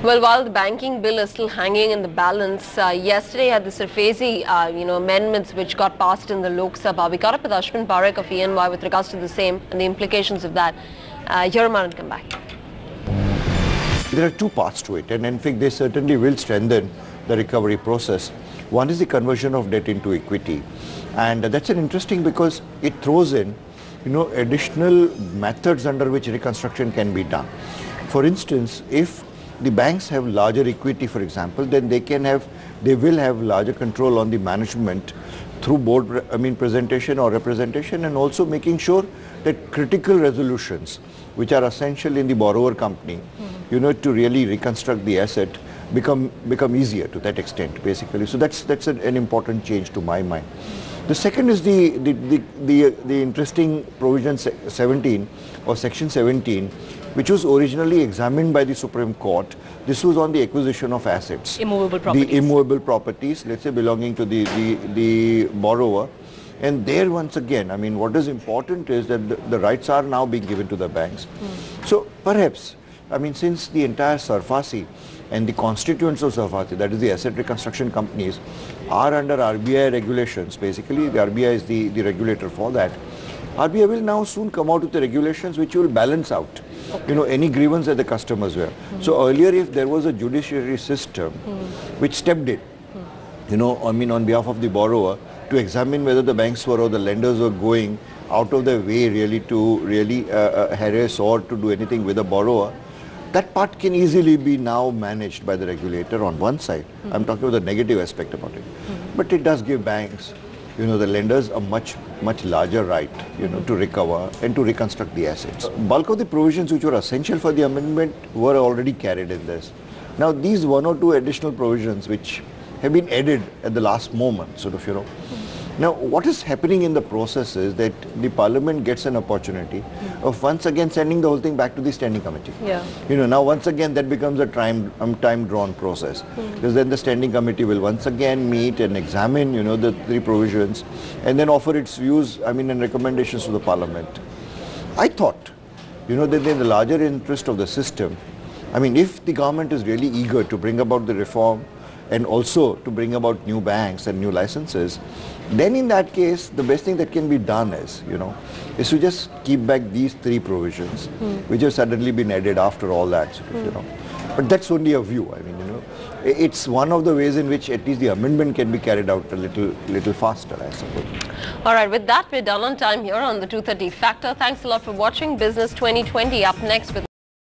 Well, while the banking bill is still hanging in the balance, yesterday had the Surfazi, amendments which got passed in the Lok Sabha. We caught up with Ashvin Parekh of ENY with regards to the same and the implications of that. Hear him out and come back. There are two parts to it, and in fact they certainly will strengthen the recovery process. One is the conversion of debt into equity, and that's an interesting because it throws in additional methods under which reconstruction can be done. For instance, if the banks have larger equity, for example, then they will have larger control on the management through board presentation or representation, and also making sure that critical resolutions which are essential in the borrower company to really reconstruct the asset become easier to that extent, basically. So that's an important change to my mind. The second is the interesting provision 17 or section 17, which was originally examined by the Supreme Court. This was on the acquisition of assets. Immovable properties. The immovable properties, let's say, belonging to the borrower. And there, once again, what is important is that the rights are now being given to the banks. So perhaps, since the entire Surfazi and the constituents of Surfazi, that is the asset reconstruction companies, are under RBI regulations, basically the RBI is the regulator for that. RBI will now soon come out with the regulations which will balance out any grievance that the customers were. So earlier, if there was a judiciary system which stepped in, on behalf of the borrower to examine whether the banks were or the lenders were going out of their way to harass or to do anything with the borrower, that part can easily be now managed by the regulator on one side. I'm talking about the negative aspect about it. But it does give banks, the lenders, a much larger right, to recover and to reconstruct the assets. Bulk of the provisions which were essential for the amendment were already carried in this. Now, these one or two additional provisions which have been added at the last moment, Now, what is happening in the process is that the Parliament gets an opportunity of once again sending the whole thing back to the Standing Committee. Now once again that becomes a time-drawn process, because then the Standing Committee will once again meet and examine, the three provisions, and then offer its views, and recommendations to the Parliament. I thought, that in the larger interest of the system, if the government is really eager to bring about the reform and also to bring about new banks and new licenses, then in that case, the best thing that can be done is to just keep back these three provisions, which have suddenly been added after all that, But that's only a view. It's one of the ways in which at least the amendment can be carried out a little faster, I suppose. All right, with that, we're done on time here on the 2:30 Factor. Thanks a lot for watching Business 2020. Up next with